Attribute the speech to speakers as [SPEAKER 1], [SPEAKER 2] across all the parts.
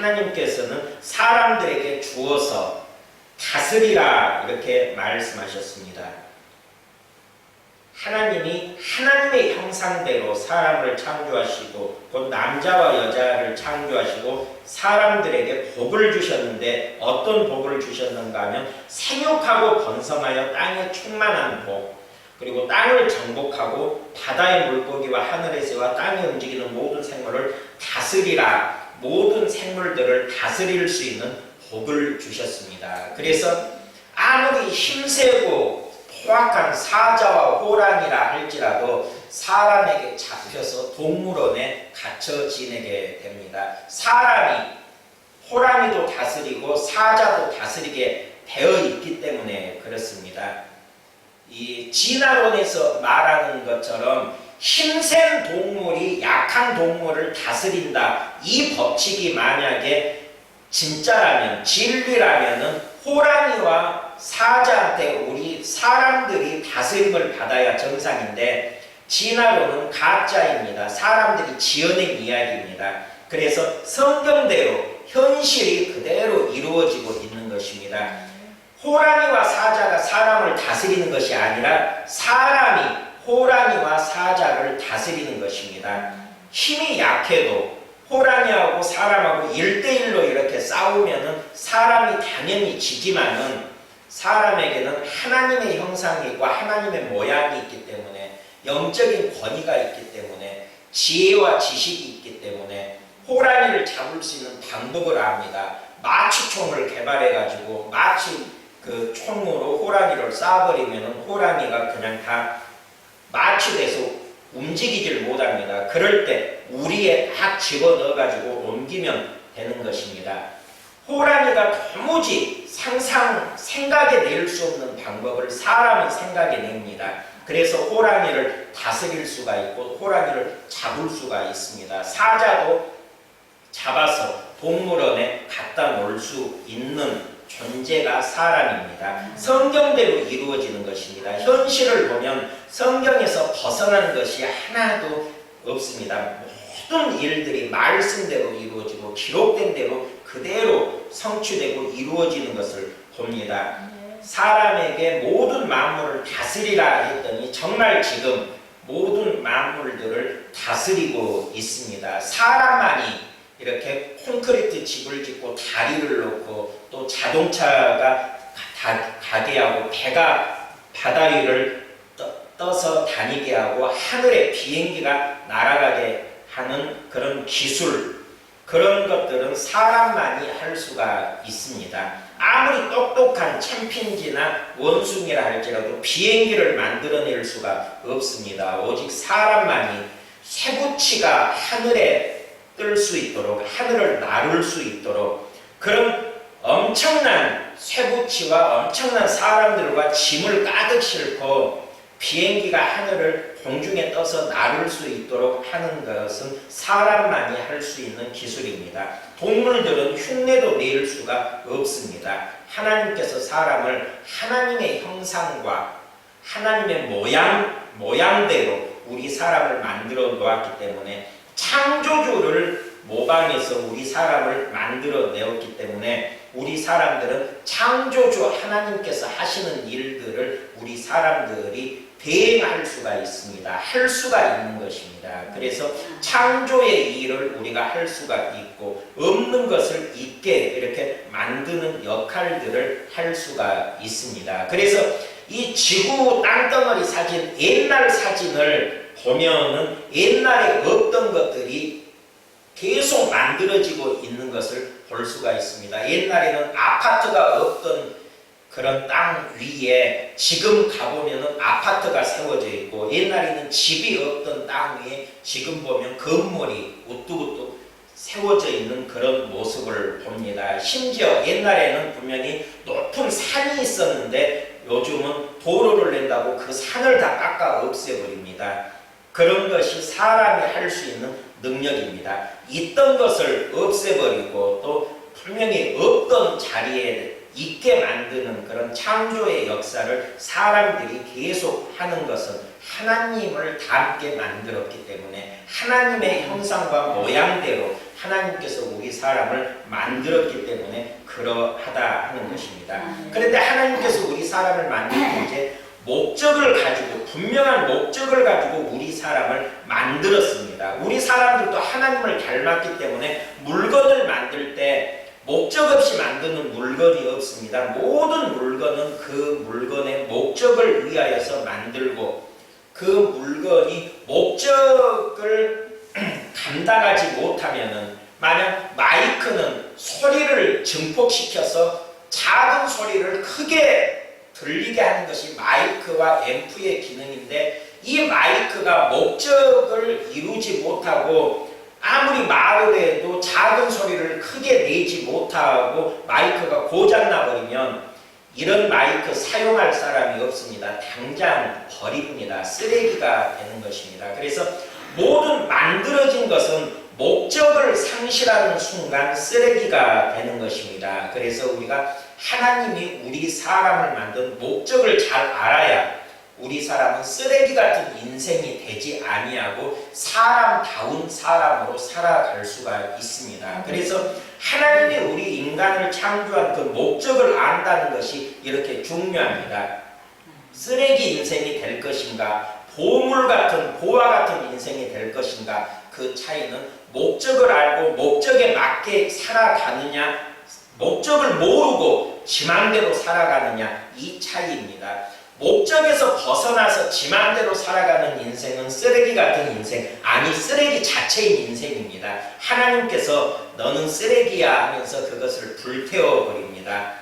[SPEAKER 1] 하나님께서는 사람들에게 주어서 다스리라 이렇게 말씀하셨습니다. 하나님이 하나님의 형상대로 사람을 창조하시고 곧 남자와 여자를 창조하시고 사람들에게 복을 주셨는데 어떤 복을 주셨는가 하면 생육하고 번성하여 땅에 충만한 복, 그리고 땅을 정복하고 바다의 물고기와 하늘의 새와 땅에 움직이는 모든 생물을 다스리라, 모든 생물들을 다스릴 수 있는 복을 주셨습니다. 그래서 아무리 힘세고 포악한 사자와 호랑이라 할지라도 사람에게 잡혀서 동물원에 갇혀 지내게 됩니다. 사람이 호랑이도 다스리고 사자도 다스리게 되어 있기 때문에 그렇습니다. 이 진화론에서 말하는 것처럼 힘센 동물이 약한 동물을 다스린다, 이 법칙이 만약에 진짜라면, 진리라면은 호랑이와 사자한테 우리 사람들이 다스림을 받아야 정상인데 진화론은 가짜입니다. 사람들이 지어낸 이야기입니다. 그래서 성경대로 현실이 그대로 이루어지고 있는 것입니다. 호랑이와 사자가 사람을 다스리는 것이 아니라 사람이 호랑이와 사자를 다스리는 것입니다. 힘이 약해도 호랑이하고 사람하고 1대1로 이렇게 싸우면은 사람이 당연히 지지만은 사람에게는 하나님의 형상이 있고 하나님의 모양이 있기 때문에 영적인 권위가 있기 때문에 지혜와 지식이 있기 때문에 호랑이를 잡을 수 있는 방법을 압니다. 마취총을 개발해 가지고 마치 그 총으로 호랑이를 쏴버리면 호랑이가 그냥 다 마취돼서 움직이질 못합니다. 그럴 때 우리에 딱 집어넣어 가지고 옮기면 되는 것입니다. 호랑이가 도무지 생각에 낼 수 없는 방법을 사람이 생각해 냅니다. 그래서 호랑이를 다스릴 수가 있고 호랑이를 잡을 수가 있습니다. 사자도 잡아서 동물원에 갖다 놓을 수 있는 존재가 사람입니다. 성경대로 이루어지는 것입니다. 현실을 보면 성경에서 벗어나는 것이 하나도 없습니다. 모든 일들이 말씀대로 이루어지고 기록된 대로 그대로 성취되고 이루어지는 것을 봅니다. 사람에게 모든 만물을 다스리라 했더니 정말 지금 모든 만물들을 다스리고 있습니다. 사람만이 이렇게 콘크리트 집을 짓고 다리를 놓고 또 자동차가 가게 하고 배가 바다 위를 떠서 다니게 하고 하늘에 비행기가 날아가게 하는 그런 기술, 그런 것들은 사람만이 할 수가 있습니다. 아무리 똑똑한 챔핀지나 원숭이라 할지라도 비행기를 만들어낼 수가 없습니다. 오직 사람만이 쇠붙이가 하늘에 뜰 수 있도록, 하늘을 나를 수 있도록 그런 엄청난 쇠붙이와 엄청난 사람들과 짐을 가득 싣고 비행기가 하늘을 공중에 떠서 나를 수 있도록 하는 것은 사람만이 할 수 있는 기술입니다. 동물들은 흉내도 낼 수가 없습니다. 하나님께서 사람을 하나님의 형상과 하나님의 모양대로 우리 사람을 만들어 놓았기 때문에 창조주를 모방해서 우리 사람을 만들어 내었기 때문에 우리 사람들은 창조주 하나님께서 하시는 일들을 우리 사람들이 대행할 수가 있습니다. 할 수가 있는 것입니다. 그래서 창조의 일을 우리가 할 수가 있고 없는 것을 있게 이렇게 만드는 역할들을 할 수가 있습니다. 그래서 이 지구 땅덩어리 사진, 옛날 사진을 보면은 옛날에 없던 것들이 계속 만들어지고 있는 것을 볼 수가 있습니다. 옛날에는 아파트가 없던 그런 땅 위에 지금 가보면은 아파트가 세워져 있고 옛날에는 집이 없던 땅 위에 지금 보면 건물이 우뚝우뚝 세워져 있는 그런 모습을 봅니다. 심지어 옛날에는 분명히 높은 산이 있었는데 요즘은 도로를 낸다고 그 산을 다 깎아 없애버립니다. 그런 것이 사람이 할 수 있는 능력입니다. 있던 것을 없애버리고 또 분명히 없던 자리에 있게 만드는 그런 창조의 역사를 사람들이 계속 하는 것은 하나님을 닮게 만들었기 때문에 하나님의 형상과 모양대로 하나님께서 우리 사람을 만들었기 때문에 그러하다 하는 것입니다. 그런데 하나님께서 우리 사람을 만들 때 이제 목적을 가지고, 분명한 목적을 가지고 우리 사람을 만들었습니다. 우리 사람들도 하나님을 닮았기 때문에 물건을 만들 때 목적 없이 만드는 물건이 없습니다. 모든 물건은 그 물건의 목적을 위하여서 만들고, 그 물건이 목적을 감당하지 못하면은, 만약 마이크는 소리를 증폭시켜서 작은 소리를 크게 들리게 하는 것이 마이크와 앰프의 기능인데, 이 마이크가 목적을 이루지 못하고 아무리 말을 해도 작은 소리를 크게 내지 못하고 마이크가 고장나 버리면 이런 마이크 사용할 사람이 없습니다. 당장 버립니다. 쓰레기가 되는 것입니다. 그래서 모든 만들어진 것은 목적을 상실하는 순간 쓰레기가 되는 것입니다. 그래서 우리가 하나님이 우리 사람을 만든 목적을 잘 알아야 우리 사람은 쓰레기 같은 인생이 되지 아니하고 사람다운 사람으로 살아갈 수가 있습니다. 그래서 하나님이 우리 인간을 창조한 그 목적을 안다는 것이 이렇게 중요합니다. 쓰레기 인생이 될 것인가, 보물 같은, 보화 같은 인생이 될 것인가, 그 차이는 목적을 알고 목적에 맞게 살아가느냐, 목적을 모르고 지 맘대로 살아가느냐, 이 차이입니다. 목적에서 벗어나서 지 맘대로 살아가는 인생은 쓰레기 같은 인생, 아니 쓰레기 자체인 인생입니다. 하나님께서 너는 쓰레기야 하면서 그것을 불태워버립니다.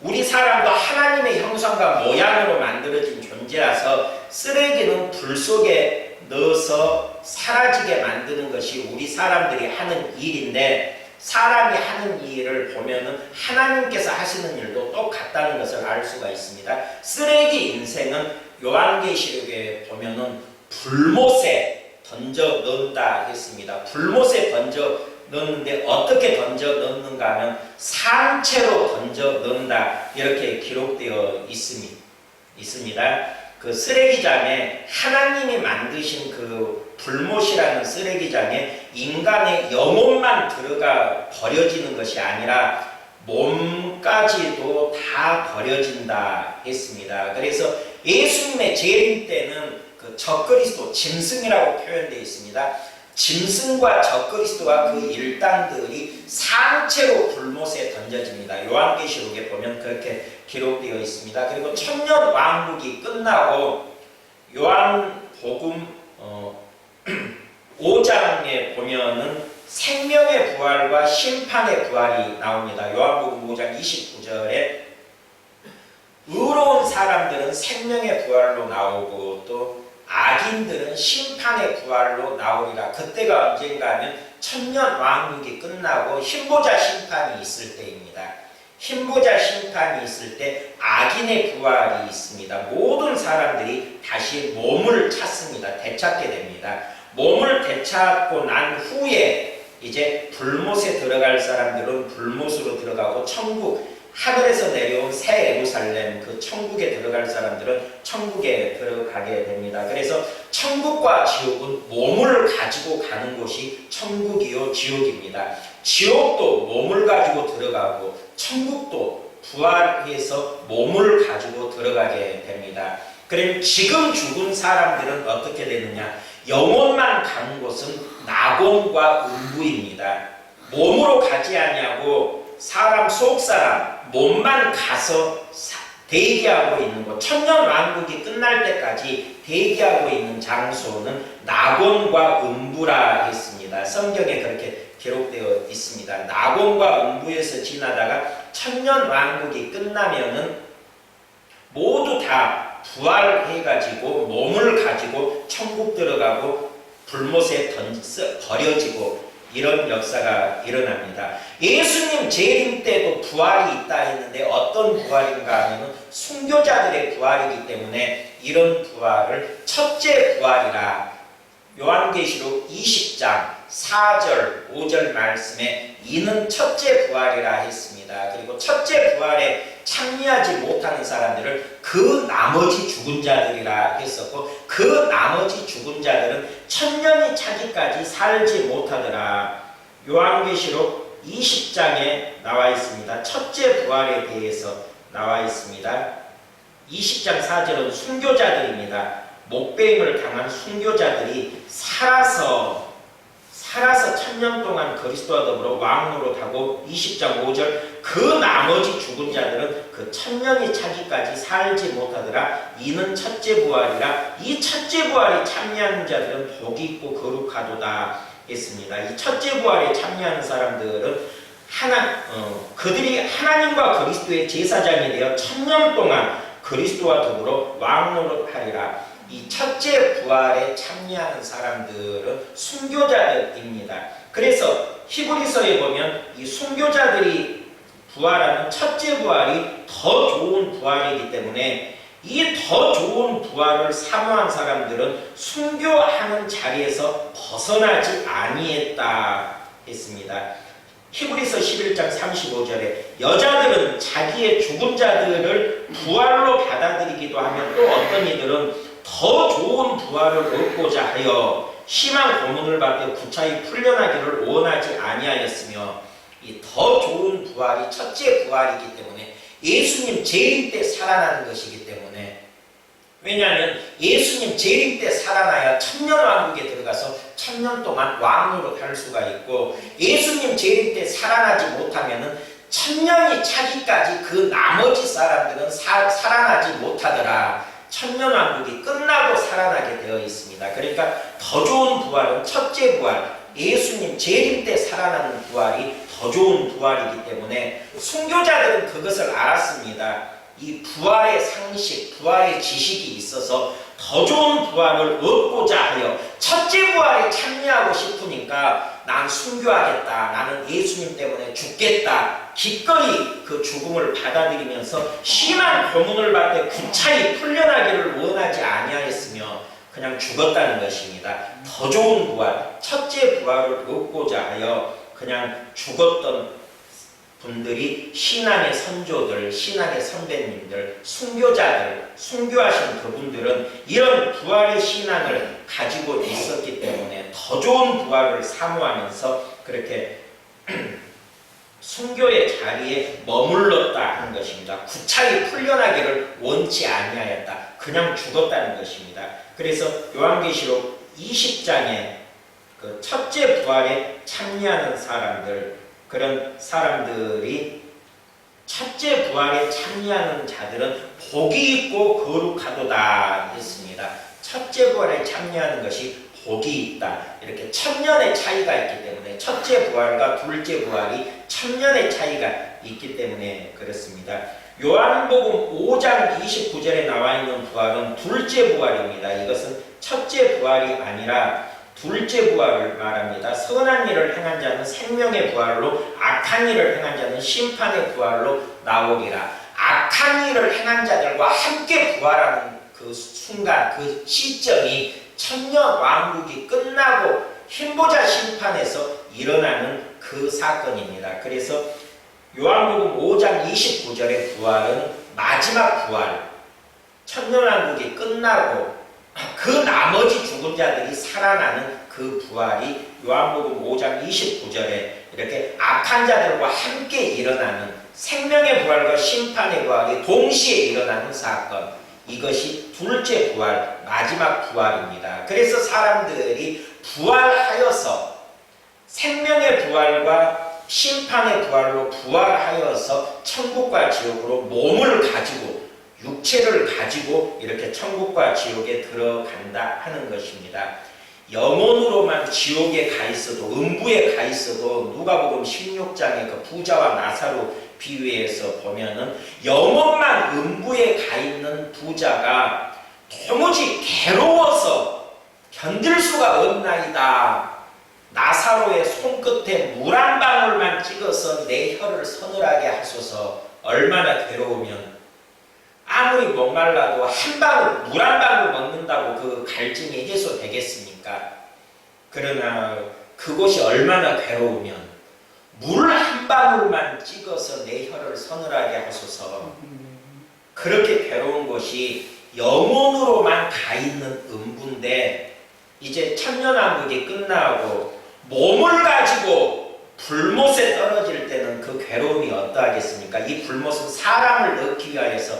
[SPEAKER 1] 우리 사람도 하나님의 형상과 모양으로 만들어진 존재라서 쓰레기는 불 속에 넣어서 사라지게 만드는 것이 우리 사람들이 하는 일인데, 사람이 하는 일을 보면은 하나님께서 하시는 일도 똑같다는 것을 알 수가 있습니다. 쓰레기 인생은 요한계시록에 보면은 불못에 던져 넣는다 했습니다. 불못에 던져 넣는데 어떻게 던져 넣는가 하면 상체로 던져 넣는다, 이렇게 기록되어 있습니다. 그 쓰레기장에, 하나님이 만드신 그 불못이라는 쓰레기장에 인간의 영혼만 들어가 버려지는 것이 아니라 몸까지도 다 버려진다 했습니다. 그래서 예수님의 재림 때는 그 적그리스도, 짐승이라고 표현되어 있습니다. 짐승과 적그리스도와 그 일당들이 상체로 불못에 던져집니다. 요한계시록에 보면 그렇게 기록되어 있습니다. 그리고 천년 왕국이 끝나고 요한복음 5장에 보면은 생명의 부활과 심판의 부활이 나옵니다. 요한복음 5장 29절에 의로운 사람들은 생명의 부활로 나오고 또 악인들은 심판의 부활로 나오리라. 그때가 언젠가 하면 천년 왕국이 끝나고 흰보자 심판이 있을 때입니다. 흰보자 심판이 있을 때 악인의 부활이 있습니다. 모든 사람들이 다시 몸을 찾습니다. 되찾게 됩니다. 몸을 되찾고 난 후에 이제 불못에 들어갈 사람들은 불못으로 들어가고, 천국, 하늘에서 내려온 새 예루살렘, 그 천국에 들어갈 사람들은 천국에 들어가게 됩니다. 그래서 천국과 지옥은 몸을 가지고 가는 곳이 천국이요 지옥입니다. 지옥도 몸을 가지고 들어가고 천국도 부활해서 몸을 가지고 들어가게 됩니다. 그럼 지금 죽은 사람들은 어떻게 되느냐? 영혼만 가는 곳은 낙원과 음부입니다. 몸으로 가지 아니하고 사람, 속사람, 몸만 가서 대기하고 있는 곳, 천년왕국이 끝날 때까지 대기하고 있는 장소는 낙원과 음부라 했습니다. 성경에 그렇게 기록되어 있습니다. 낙원과 음부에서 지나다가 천년왕국이 끝나면은 모두 다 부활해가지고 몸을 가지고 천국 들어가고 불못에 버려지고, 이런 역사가 일어납니다. 예수님 재림 때도 부활이 있다 했는데 어떤 부활인가 하면 순교자들의 부활이기 때문에 이런 부활을 첫째 부활이라, 요한계시록 20장 4절 5절 말씀에 이는 첫째 부활이라 했습니다. 그리고 첫째 부활에 참여하지 못하는 사람들을 그 나머지 죽은 자들이라 했었고, 그 나머지 죽은 자들은 천년이 차기까지 살지 못하더라. 요한계시록 20장에 나와 있습니다. 첫째 부활에 대해서 나와 있습니다. 20장 4절은 순교자들입니다. 목배임을 당한 순교자들이 살아서 1000년 동안 그리스도와 더불어 왕노릇하고 20장 5절 그 나머지 죽은 자들은 그 1000년이 차기까지 살지 못하더라. 이는 첫째 부활이라. 이 첫째 부활에 참여하는 자들은 복이 있고 거룩하도다 했습니다. 이 첫째 부활에 참여하는 사람들은 그들이 하나님과 그리스도의 제사장이 되어 1000년 동안 그리스도와 더불어 왕노릇하리라. 이 첫째 부활에 참여하는 사람들은 순교자들입니다. 그래서 히브리서에 보면 이 순교자들이 부활하는 첫째 부활이 더 좋은 부활이기 때문에 이 더 좋은 부활을 사모한 사람들은 순교하는 자리에서 벗어나지 아니했다 했습니다. 히브리서 11장 35절에 여자들은 자기의 죽은 자들을 부활로 받아들이기도 하며 또 어떤 이들은 더 좋은 부활을 얻고자 하여 심한 고문을 받되 구차히 풀려나기를 원하지 아니하였으며 이 더 좋은 부활이 첫째 부활이기 때문에 예수님 재림 때 살아나는 것이기 때문에 왜냐하면 예수님 재림 때 살아나야 천년왕국에 들어가서 1000년 동안 왕으로 할 수가 있고 예수님 재림 때 살아나지 못하면은 1000년이 차기까지 그 나머지 사람들은 살아나지 못하더라. 천년왕국이 끝나고 살아나게 되어 있습니다. 그러니까 더 좋은 부활은 첫째 부활, 예수님 재림 때 살아나는 부활이 더 좋은 부활이기 때문에 순교자들은 그것을 알았습니다. 이 부활의 상식, 부활의 지식이 있어서 더 좋은 부활을 얻고자 하여 첫째 부활에 참여하고 싶으니까 난 순교하겠다. 나는 예수님 때문에 죽겠다. 기꺼이 그 죽음을 받아들이면서 심한 고문을 받되 구차히 풀려나기를 원하지 아니하였으며 그냥 죽었다는 것입니다. 더 좋은 부활, 첫째 부활을 얻고자 하여 그냥 죽었던 분들이 신앙의 선조들, 신앙의 선배님들, 순교자들, 순교하신 그분들은 이런 부활의 신앙을 가지고 있었기 때문에 더 좋은 부활을 사모하면서 그렇게 순교의 자리에 머물렀다 하는 것입니다. 구차히 풀려나기를 원치 아니하였다. 그냥 죽었다는 것입니다. 그래서 요한계시록 20장에 그 첫째 부활에 참여하는 사람들, 그런 사람들이 첫째 부활에 참여하는 자들은 복이 있고 거룩하도다 했습니다. 첫째 부활에 참여하는 것이 복이 있다. 이렇게 1000년의 차이가 있기 때문에 첫째 부활과 둘째 부활이 1000년의 차이가 있기 때문에 그렇습니다. 요한복음 5장 29절에 나와 있는 부활은 둘째 부활입니다. 이것은 첫째 부활이 아니라 둘째 부활을 말합니다. 선한 일을 행한 자는 생명의 부활로 악한 일을 행한 자는 심판의 부활로 나오리라. 악한 일을 행한 자들과 함께 부활하는 그 순간, 그 시점이 천년 왕국이 끝나고 흰보자 심판에서 일어나는 그 사건입니다. 그래서 요한복음 5장 29절의 부활은 마지막 부활, 천년왕국이 끝나고 그 나머지 죽은 자들이 살아나는 그 부활이 요한복음 5장 29절에 이렇게 악한 자들과 함께 일어나는 생명의 부활과 심판의 부활이 동시에 일어나는 사건, 이것이 둘째 부활, 마지막 부활입니다. 그래서 사람들이 부활하여서 생명의 부활과 심판의 부활로 부활하여서 천국과 지옥으로 몸을 가지고 육체를 가지고 이렇게 천국과 지옥에 들어간다 하는 것입니다. 영혼으로만 지옥에 가 있어도, 음부에 가 있어도 누가복음 16장의 그 부자와 나사로 비유해서 보면은 영혼만 음부에 가 있는 부자가 도무지 괴로워서 견딜 수가 없나이다. 나사로의 손끝에 물 한 방울만 찍어서 내 혀를 서늘하게 하소서. 얼마나 괴로우면 아무리 목말라도 한 방울, 물 한 방울 먹는다고 그 갈증이 해소되겠습니까? 그러나 그곳이 얼마나 괴로우면 물 한 방울만 찍어서 내 혀를 서늘하게 하소서. 그렇게 괴로운 것이 영혼으로만 가 있는 음부인데 이제 천년왕국이 끝나고 몸을 가지고 불못에 떨어질 때는 그 괴로움이 어떠하겠습니까? 이 불못은 사람을 넣기 위하여서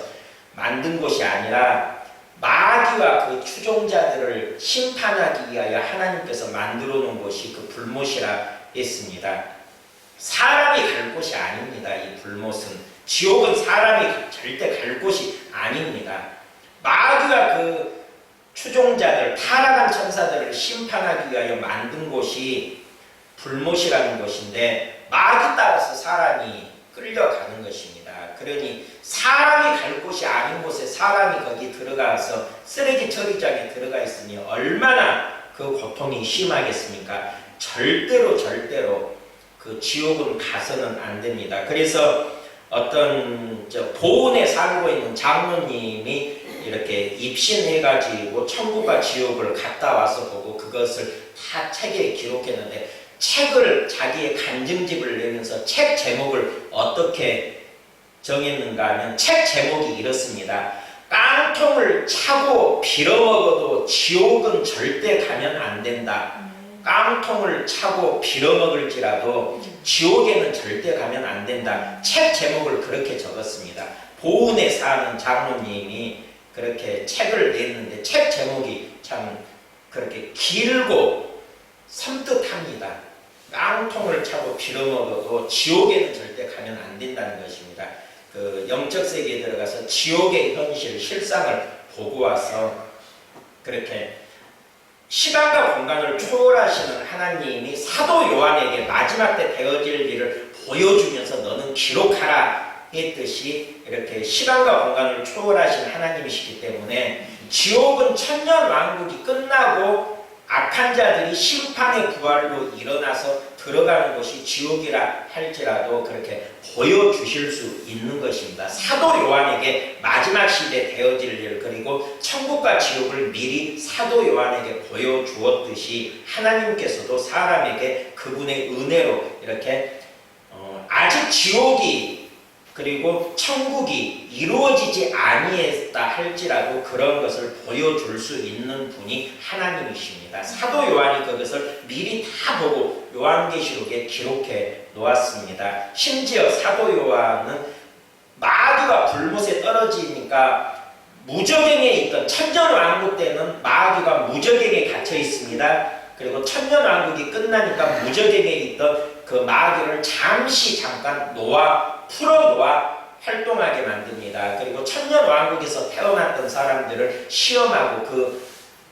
[SPEAKER 1] 만든 것이 아니라 마귀와 그 추종자들을 심판하기 위하여 하나님께서 만들어 놓은 것이 그 불못이라 했습니다. 사람이 갈 곳이 아닙니다. 이 불못은. 지옥은 사람이 절대 갈 곳이 아닙니다. 마귀와 그 추종자들, 타락한 천사들을 심판하기 위하여 만든 곳이 불못이라는 것인데, 마귀 따라서 사람이 끌려가는 것입니다. 그러니 사람이 갈 곳이 아닌 곳에 사람이 거기 들어가서 쓰레기 처리장에 들어가 있으니 얼마나 그 고통이 심하겠습니까? 절대로 그 지옥은 가서는 안 됩니다. 그래서 어떤 보은에 살고 있는 장로님이 이렇게 입신해가지고 천국과 지옥을 갔다 와서 보고 그것을 다 책에 기록했는데, 책을 자기의 간증집을 내면서 책 제목을 어떻게 정했는가 하면 책 제목이 이렇습니다. 깡통을 차고 빌어먹어도 지옥은 절대 가면 안 된다. 깡통을 차고 빌어먹을지라도 지옥에는 절대 가면 안 된다. 책 제목을 그렇게 적었습니다. 보은에 사는 장로님이 그렇게 책을 냈는데 책 제목이 참 그렇게 길고 섬뜩합니다. 깡통을 차고 빌어먹어도 지옥에는 절대 가면 안 된다는 것입니다. 그 영적 세계에 들어가서 지옥의 현실, 실상을 보고 와서 그렇게 시간과 공간을 초월하시는 하나님이 사도 요한에게 마지막 때 되어질 일을 보여주면서 너는 기록하라 했듯이 이렇게 시간과 공간을 초월하신 하나님이시기 때문에 지옥은 천년왕국이 끝나고 악한 자들이 심판의 부활로 일어나서 들어가는 것이 지옥이라 할지라도 그렇게 보여주실 수 있는 것입니다. 사도 요한에게 마지막 시대 되어질 일, 그리고 천국과 지옥을 미리 사도 요한에게 보여주었듯이 하나님께서도 사람에게 그분의 은혜로 이렇게 아직 지옥이 그리고 천국이 이루어지지 아니했다 할지라도 그런 것을 보여줄 수 있는 분이 하나님이십니다. 사도 요한이 그것을 미리 다 보고 요한계시록에 기록해 놓았습니다. 심지어 사도 요한은 마귀가 불못에 떨어지니까 무저갱에 있던 천년왕국 때는 마귀가 무저갱에 갇혀 있습니다. 그리고 천년왕국이 끝나니까 무저갱에 있던 그 마귀를 잠깐 풀어놓아 활동하게 만듭니다. 그리고 천년왕국에서 태어났던 사람들을 시험하고 그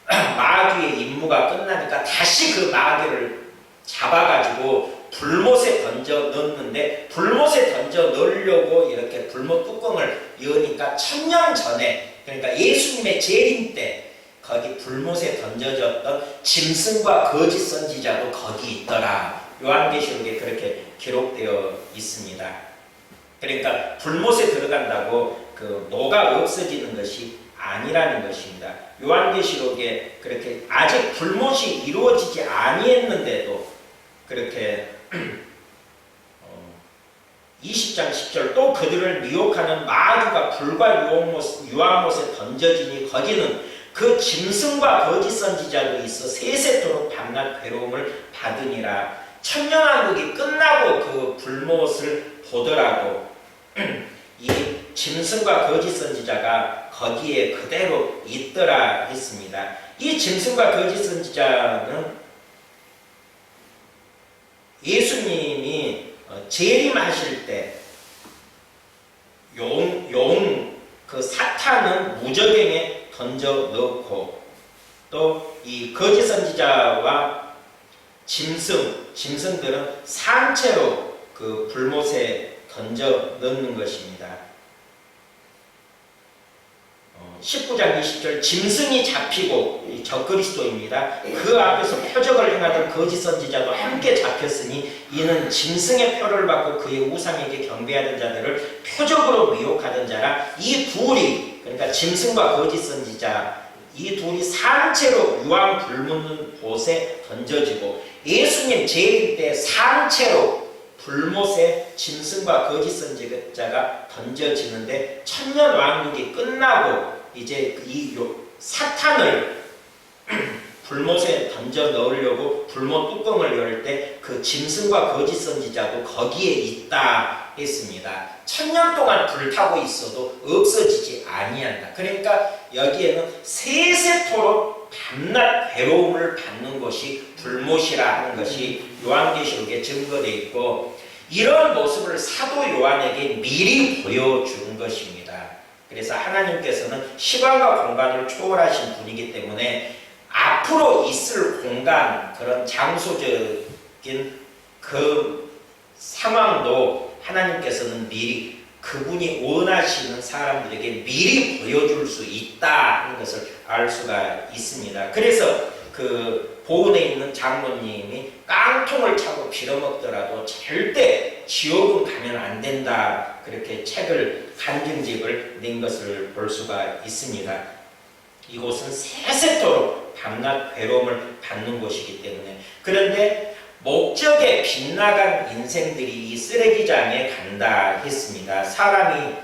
[SPEAKER 1] 마귀의 임무가 끝나니까 다시 그 마귀를 잡아가지고 불못에 던져 넣는데, 불못에 던져 넣으려고 이렇게 불못 뚜껑을 여니까 1000년 전에, 그러니까 예수님의 재림 때 거기 불못에 던져졌던 짐승과 거짓 선지자도 거기 있더라. 요한계시록에 그렇게 기록되어 있습니다. 그러니까 불못에 들어간다고 그 노가 없어지는 것이 아니라는 것입니다. 요한계시록에 그렇게 아직 불못이 이루어지지 아니했는데도 그렇게 20장 10절 또 그들을 미혹하는 마귀가 불과 유황못에 던져지니 거기는 그 짐승과 거짓 선지자도 있어 세세토록 밤낮 괴로움을 받으니라. 천년왕국이 끝나고 그 불못을 보더라도 이 짐승과 거짓 선지자가 거기에 그대로 있더라 했습니다. 이 짐승과 거짓 선지자는 예수님이 재림하실 때 그 사탄은 무저갱에 던져 넣고 또 이 거짓 선지자와 짐승들은 산채로 그 불못에 던져 넣는 것입니다. 19장 20절 짐승이 잡히고 적그리스도입니다. 그 앞에서 표적을 행하던 거짓 선지자도 함께 잡혔으니 이는 짐승의 표를 받고 그의 우상에게 경배하던 자들을 표적으로 미혹하던 자라. 이 둘이, 그러니까 짐승과 거짓 선지자, 이 둘이 산채로 유황 불묻는 곳에 던져지고 예수님 재림 때 산채로 불못에 짐승과 거짓 선지자가 던져지는데 천년왕국이 끝나고 이제 이 사탄을 불못에 던져 넣으려고 불못 뚜껑을 열 때 그 짐승과 거짓 선지자도 거기에 있다 했습니다. 1000년 동안 불타고 있어도 없어지지 아니한다. 그러니까 여기에는 세세토록 밤낮 괴로움을 받는 것이 불못이라 하는 것이 요한계시록에 증거되어 있고, 이런 모습을 사도 요한에게 미리 보여준 것입니다. 그래서 하나님께서는 시간과 공간을 초월하신 분이기 때문에 앞으로 있을 공간, 그런 장소적인 그 상황도 하나님께서는 미리 그분이 원하시는 사람들에게 미리 보여줄 수 있다는 것을 알 수가 있습니다. 그래서 그 보은에 있는 장로님이 깡통을 차고 빌어먹더라도 절대 지옥은 가면 안 된다, 그렇게 책을 간증집을 낸 것을 볼 수가 있습니다. 이곳은 세세토록 밤낮 괴로움을 받는 곳이기 때문에. 그런데 목적에 빗나간 인생들이 이 쓰레기장에 간다 했습니다. 사람이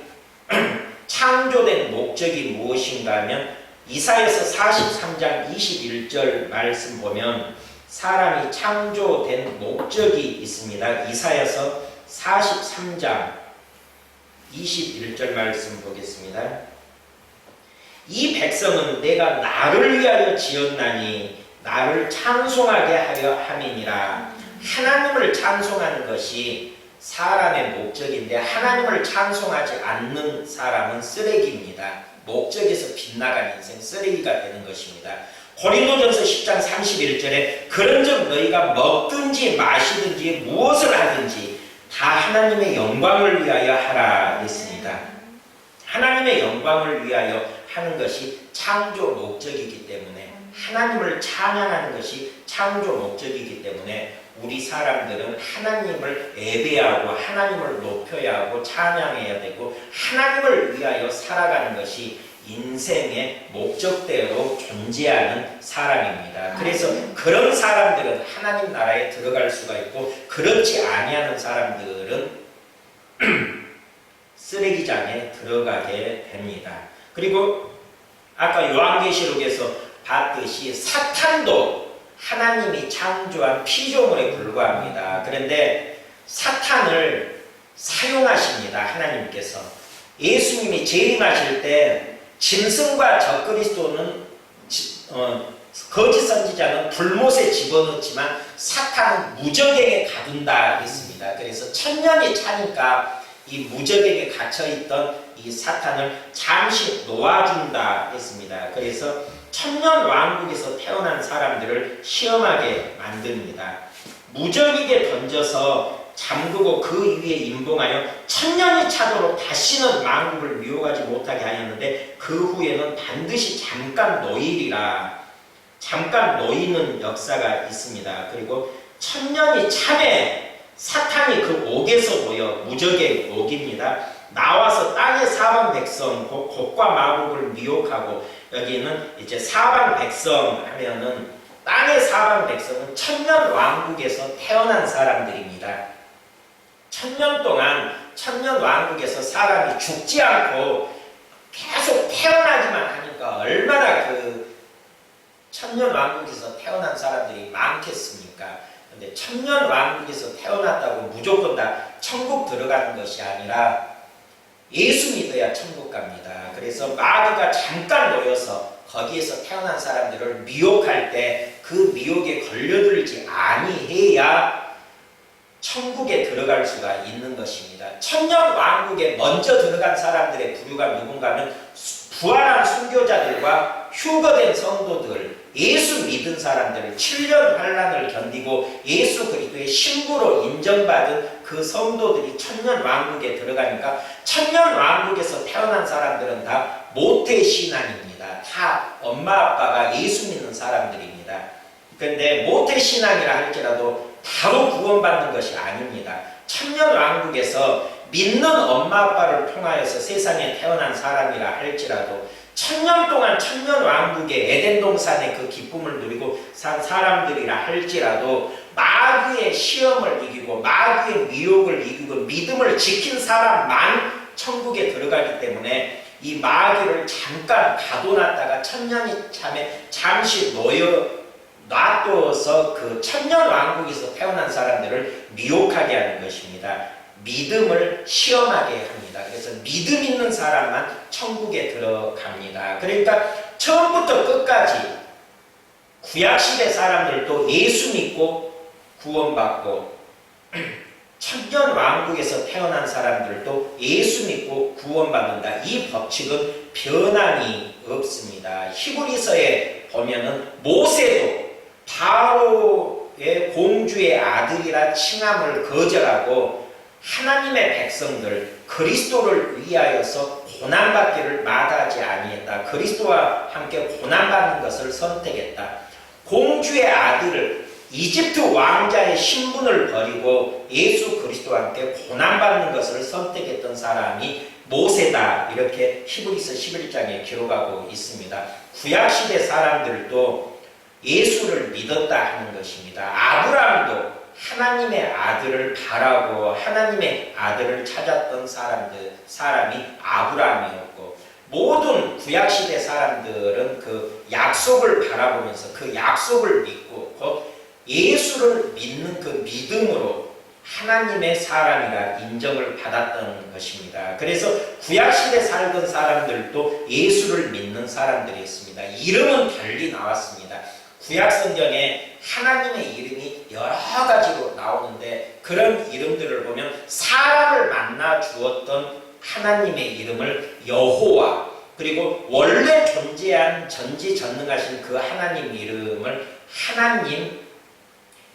[SPEAKER 1] 창조된 목적이 무엇인가 하면 이사야서 43장 21절 말씀 보면 사람이 창조된 목적이 있습니다. 이사야서 43장 21절 말씀 보겠습니다. 이 백성은 내가 나를 위하여 지었나니 나를 찬송하게 하려 함이니라. 하나님을 찬송하는 것이 사람의 목적인데 하나님을 찬송하지 않는 사람은 쓰레기입니다. 목적에서 빗나간 인생, 쓰레기가 되는 것입니다. 고린도전서 10장 31절에 그런즉 너희가 먹든지 마시든지 무엇을 하든지 다 하나님의 영광을 위하여 하라 했습니다. 하나님의 영광을 위하여 하는 것이 창조 목적이기 때문에, 하나님을 찬양하는 것이 창조 목적이기 때문에 우리 사람들은 하나님을 예배하고 하나님을 높여야 하고 찬양해야 되고 하나님을 위하여 살아가는 것이 인생의 목적대로 존재하는 사람입니다. 그래서 그런 사람들은 하나님 나라에 들어갈 수가 있고, 그렇지 아니하는 사람들은 쓰레기장에 들어가게 됩니다. 그리고 아까 요한계시록에서 봤듯이 사탄도 하나님이 창조한 피조물에 불과합니다. 그런데 사탄을 사용하십니다. 하나님께서. 예수님이 재림하실 때 짐승과 적그리스도는 거짓 선지자는 불못에 집어넣지만 사탄은 무저갱에 가둔다 했습니다. 그래서 1000년이 차니까 이 무저갱에 갇혀있던 이 사탄을 잠시 놓아준다 했습니다. 그래서 1000년 왕국에서 태어난 사람들을 시험하게 만듭니다. 무적에게 던져서 잠그고 그 위에 임봉하여 1000년이 차도록 다시는 왕국을 미혹하지 못하게 하였는데 그 후에는 반드시 잠깐 놓이리라. 잠깐 놓이는 역사가 있습니다. 그리고 1000년이 참에 사탄이 그 옥에서 모여, 무적의 옥입니다. 나와서 땅의 사방 백성 곡과 마곡을 미혹하고, 여기는 이제 사방 백성 하면은 땅의 사방 백성은 1000년 왕국에서 태어난 사람들입니다. 1000년 동안 1000년 왕국에서 사람이 죽지 않고 계속 태어나기만 하니까 얼마나 그 1000년 왕국에서 태어난 사람들이 많겠습니까? 근데 1000년 왕국에서 태어났다고 무조건 다 천국 들어가는 것이 아니라 예수 믿어야 천국 갑니다. 그래서 마귀가 잠깐 놓여서 거기에서 태어난 사람들을 미혹할 때 그 미혹에 걸려들지 아니해야 천국에 들어갈 수가 있는 것입니다. 1000년 왕국에 먼저 들어간 사람들의 부류가 누군가 하면 부활한 순교자들과 휴거된 성도들, 예수 믿은 사람들, 7년 환란을 견디고 예수 그리스도의 신부로 인정받은 그 성도들이 1000년 왕국에 들어가니까 1000년 왕국에서 태어난 사람들은 다 모태신앙입니다. 다 엄마 아빠가 예수 믿는 사람들입니다. 그런데 모태신앙이라 할지라도 바로 구원받는 것이 아닙니다. 1000년 왕국에서 믿는 엄마 아빠를 통하여서 세상에 태어난 사람이라 할지라도 1000년 동안 1000년 왕국의 에덴 동산의 그 기쁨을 누리고 산 사람들이라 할지라도 마귀의 시험을 이기고 마귀의 미혹을 이기고 믿음을 지킨 사람만 천국에 들어가기 때문에 이 마귀를 잠깐 가둬놨다가 1000년이 참에 잠시 놔둬서 그 천년 왕국에서 태어난 사람들을 미혹하게 하는 것입니다. 믿음을 시험하게 합니다. 그래서 믿음 있는 사람만 천국에 들어갑니다. 그러니까 처음부터 끝까지 구약시대 사람들도 예수 믿고 구원받고 천년 왕국에서 태어난 사람들도 예수 믿고 구원받는다. 이 법칙은 변함이 없습니다. 히브리서에 보면은 모세도 바로의 공주의 아들이라 칭함을 거절하고 하나님의 백성들 그리스도를 위하여서 고난받기를 마다하지 아니했다. 그리스도와 함께 고난받는 것을 선택했다. 공주의 아들을 이집트 왕자의 신분을 버리고 예수 그리스도와 함께 고난받는 것을 선택했던 사람이 모세다. 이렇게 히브리서 11장에 기록하고 있습니다. 구약시대 사람들도 예수를 믿었다 하는 것입니다. 아브라함도 하나님의 아들을 바라고 하나님의 아들을 찾았던 사람이 아브라함이었고 모든 구약시대 사람들은 그 약속을 바라보면서 그 약속을 믿고 곧 예수를 믿는 그 믿음으로 하나님의 사람이라 인정을 받았던 것입니다. 그래서 구약시대 살던 사람들도 예수를 믿는 사람들이었습니다. 이름은 달리 나왔습니다. 구약성경에 하나님의 이름이 여러 가지로 나오는데 그런 이름들을 보면 사람을 만나 주었던 하나님의 이름을 여호와, 그리고 원래 존재한 전지전능하신 그 하나님 이름을 하나님,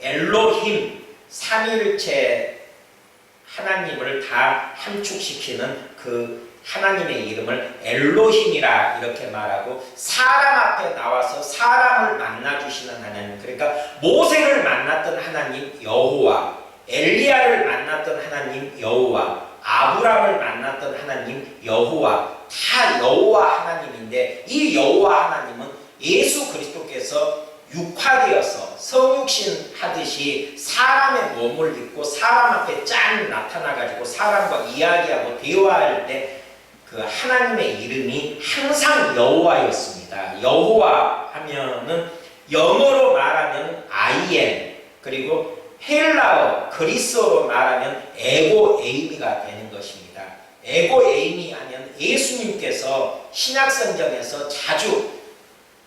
[SPEAKER 1] 엘로힘, 삼위일체 하나님을 다 함축시키는 그 하나님의 이름을 엘로힘이라 이렇게 말하고 사람 앞에 나와서 사람을 만나주시는 하나님, 그러니까 모세를 만났던 하나님 여호와, 엘리야를 만났던 하나님 여호와, 아브라함을 만났던 하나님 여호와, 다 여호와 하나님인데 이 여호와 하나님은 예수 그리스도께서 육화되어서 성육신 하듯이 사람의 몸을 입고 사람 앞에 짠 나타나가지고 사람과 이야기하고 대화할 때 그 하나님의 이름이 항상 여호와였습니다. 여호와 하면은 영어로 말하면 I am, 그리고 헬라어 그리스어로 말하면 에고 에이미가 되는 것입니다. 에고 에이미 하면 예수님께서 신약성경에서 자주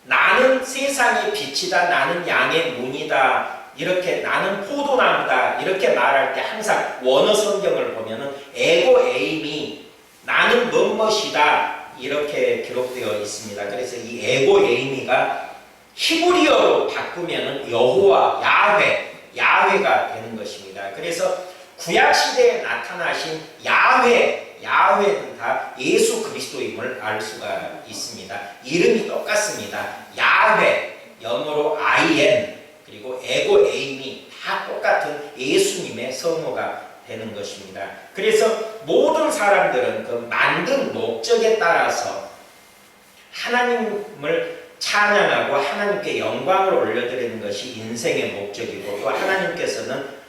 [SPEAKER 1] 나는 세상의 빛이다, 나는 양의 문이다, 이렇게 나는 포도나무다 이렇게 말할 때 항상 원어 성경을 보면은 에고 에이미, 나는 뭐뭇이다 이렇게 기록되어 있습니다. 그래서 이 에고 에이미가 히브리어로 바꾸면은 여호와, 야훼가 되는 것입니다. 그래서 구약시대에 나타나신 야훼는 다 예수 그리스도임을 알 수가 있습니다. 이름이 똑같습니다. 야훼, 영어로 I am, 그리고 에고 에이미 다 똑같은 예수님의 성호가 되는 것입니다. 그래서 모든 사람들은 그 만든 목적에 따라서 하나님을 찬양하고 하나님께 영광을 올려드리는 것이 인생의 목적이고 또 하나님께서는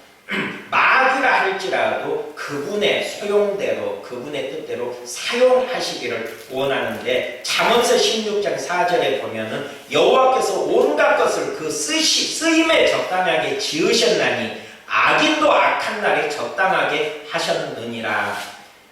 [SPEAKER 1] 마귀라 할지라도 그분의 소용대로 그분의 뜻대로 사용하시기를 원하는데 잠언서 16장 4절에 보면은 여호와께서 온갖 것을 그 쓰임에 적당하게 지으셨나니 악인도 악한 날에 적당하게 하셨느니라.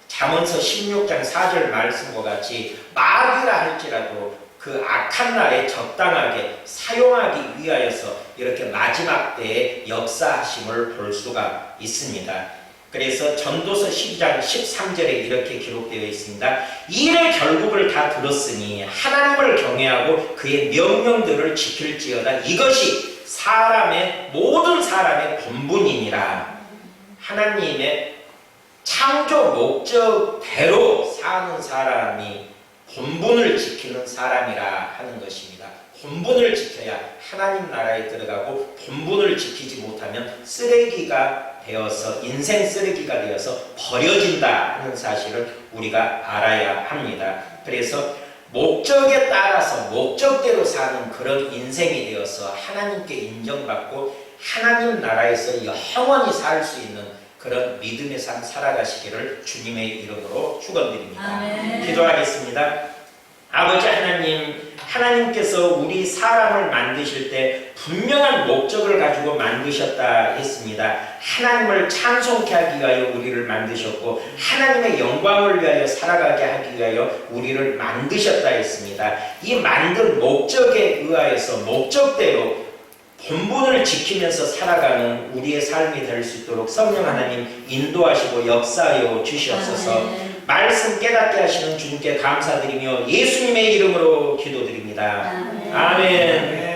[SPEAKER 1] 잠언서 16장 4절 말씀과 같이 마귀라 할지라도 그 악한 날에 적당하게 사용하기 위하여서 이렇게 마지막 때에 역사하심을 볼 수가 있습니다. 그래서 전도서 12장 13절에 이렇게 기록되어 있습니다. 일의 결국을 다 들었으니 하나님을 경외하고 그의 명령들을 지킬지어다. 이것이 모든 사람의 본분이니라. 하나님의 창조 목적대로 사는 사람이 본분을 지키는 사람이라 하는 것입니다. 본분을 지켜야 하나님 나라에 들어가고 본분을 지키지 못하면 쓰레기가 되어서 인생 쓰레기가 되어서 버려진다 하는 사실을 우리가 알아야 합니다. 그래서 목적에 따라서 목적대로 사는 그런 인생이 되어서 하나님께 인정받고 하나님 나라에서 영원히 살 수 있는 그런 믿음의 삶 살아가시기를 주님의 이름으로 축원드립니다.
[SPEAKER 2] 아멘.
[SPEAKER 1] 기도하겠습니다. 아버지 하나님, 하나님께서 우리 사람을 만드실 때 분명한 목적을 가지고 만드셨다 했습니다. 하나님을 찬송케 하기 위하여 우리를 만드셨고 하나님의 영광을 위하여 살아가게 하기 위하여 우리를 만드셨다 했습니다. 이 만든 목적에 의하여서 목적대로 본분을 지키면서 살아가는 우리의 삶이 될 수 있도록 성령 하나님 인도하시고 역사하여 주시옵소서. 말씀 깨닫게 하시는 주님께 감사드리며 예수님의 이름으로 기도드립니다. 아멘.